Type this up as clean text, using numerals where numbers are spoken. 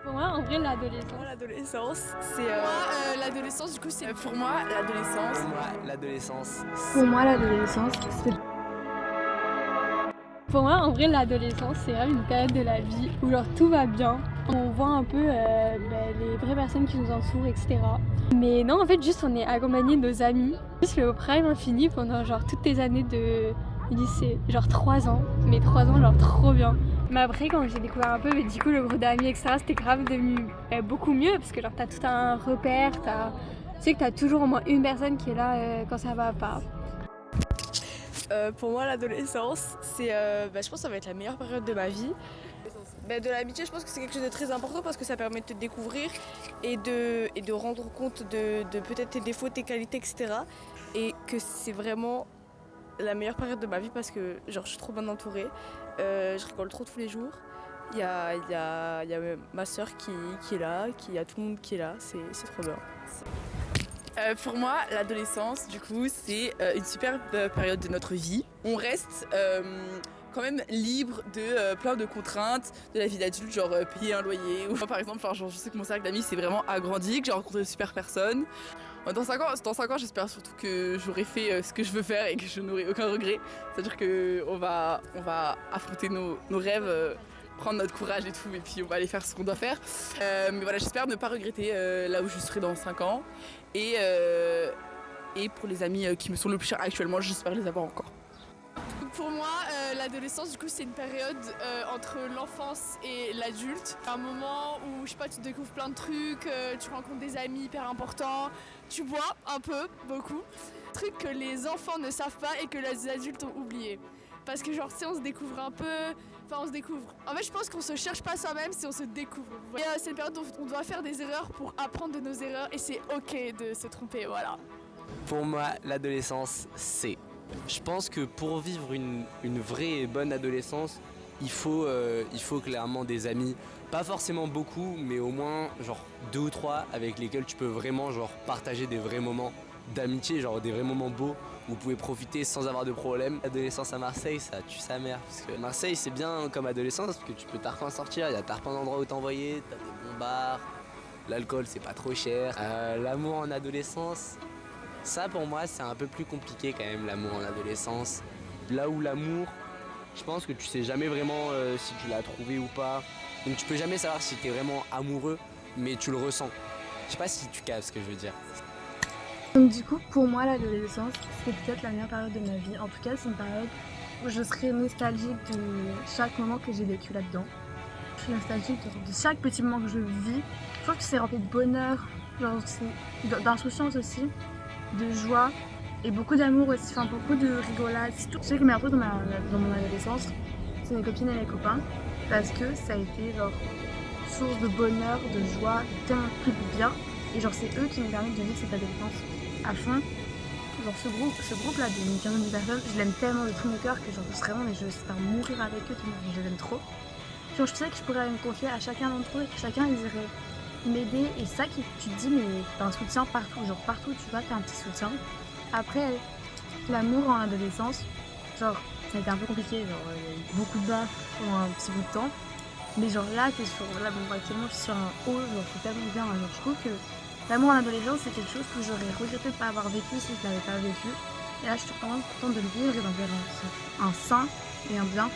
Pour moi, en vrai, l'adolescence. L'adolescence, c'est. L'adolescence, du coup, c'est. Pour moi, l'adolescence. Pour moi, l'adolescence, Pour moi, l'adolescence, c'est... Pour moi, en vrai, l'adolescence, c'est vraiment une période de la vie où genre tout va bien. On voit un peu les vraies personnes qui nous entourent, etc. Mais non, en fait, juste on est accompagné de nos amis. Juste le prime infini pendant genre toutes tes années de lycée. Genre 3 ans. Mais 3 ans, genre trop bien. Mais après, quand j'ai découvert un peu, mais du coup, le groupe d'amis, etc., c'était grave devenu beaucoup mieux parce que genre t'as tout un repère, tu sais que t'as toujours au moins une personne qui est là quand ça va pas. Pour moi, l'adolescence, c'est. Je pense que ça va être la meilleure période de ma vie. De l'amitié, je pense que c'est quelque chose de très important parce que ça permet de te découvrir et de rendre compte de peut-être tes défauts, tes qualités, etc. Et que c'est vraiment la meilleure période de ma vie parce que genre, je suis trop bien entourée. Je rigole trop tous les jours. Il y a ma soeur qui est là, il y a tout le monde qui est là, c'est trop bien. Pour moi, l'adolescence, du coup, c'est une superbe période de notre vie. On reste quand même libre de plein de contraintes de la vie d'adulte, genre payer un loyer. Ou moi, par exemple, genre, je sais que mon cercle d'amis s'est vraiment agrandi, que j'ai rencontré de super personnes. Dans 5 ans, j'espère surtout que j'aurai fait ce que je veux faire et que je n'aurai aucun regret. C'est-à-dire qu'on va affronter nos rêves, prendre notre courage et tout, et puis on va aller faire ce qu'on doit faire. Mais voilà, j'espère ne pas regretter là où je serai dans 5 ans. Et pour les amis qui me sont le plus chers actuellement, j'espère les avoir encore. Pour moi, l'adolescence, du coup, c'est une période entre l'enfance et l'adulte. Un moment où, je sais pas, tu découvres plein de trucs, tu rencontres des amis hyper importants, tu bois un peu, beaucoup. Trucs que les enfants ne savent pas et que les adultes ont oublié. Parce que genre, tu sais, on se découvre un peu, enfin on se découvre. En fait, je pense qu'on se cherche pas soi-même, c'est on se découvre. Et c'est une période où on doit faire des erreurs pour apprendre de nos erreurs et c'est ok de se tromper, voilà. pour moi, l'adolescence, c'est. Je pense que pour vivre une vraie et bonne adolescence, il faut clairement des amis. Pas forcément beaucoup, mais au moins genre 2 ou 3 avec lesquels tu peux vraiment genre partager des vrais moments d'amitié, genre des vrais moments beaux où vous pouvez profiter sans avoir de problème. L'adolescence à Marseille, ça tue sa mère. Parce que Marseille, c'est bien comme adolescence parce que tu peux tarpin sortir, il y a tarpin d'endroits où t'envoyer, t'as des bons bars, l'alcool c'est pas trop cher. L'amour en adolescence, ça pour moi c'est un peu plus compliqué quand même, l'amour en adolescence. Là où l'amour, je pense que tu sais jamais vraiment si tu l'as trouvé ou pas. Donc tu peux jamais savoir si t'es vraiment amoureux, mais tu le ressens. Je sais pas si tu captes ce que je veux dire. Donc du coup, pour moi, l'adolescence, c'est peut-être la meilleure période de ma vie. En tout cas, c'est une période où je serai nostalgique de chaque moment que j'ai vécu là-dedans. Je suis nostalgique de chaque petit moment que je vis. Je trouve que c'est rempli de bonheur, genre d'insouciance aussi, de joie et beaucoup d'amour aussi, enfin beaucoup de rigolade. Je sais que mes trucs dans mon adolescence, c'est mes copines et mes copains, parce que ça a été genre source de bonheur, de joie, tellement de trucs bien. Et genre c'est eux qui me permettent de vivre cette adolescence à fond. Genre ce groupe là d'une quinzaine de personnes, je l'aime tellement de tout mon cœur que genre je serais vraiment, mais je vais mourir avec eux, tellement je les aime trop. Genre je sais que je pourrais me confier à chacun d'entre eux et que chacun ils iraient m'aider. Et ça qui tu te dis mais t'as un soutien partout, genre partout tu vas t'as un petit soutien. Après l'amour en adolescence, genre ça a été un peu compliqué, genre il y a eu beaucoup de bas pendant un petit bout de temps. Mais genre là t'es sur, là bon actuellement je suis sur un haut, genre c'est tellement bien, genre je trouve que l'amour en adolescence, c'est quelque chose que j'aurais regretté de ne pas avoir vécu si je ne l'avais pas vécu. Et là, je suis vraiment contente de le vivre et d'en faire un sain et un bien.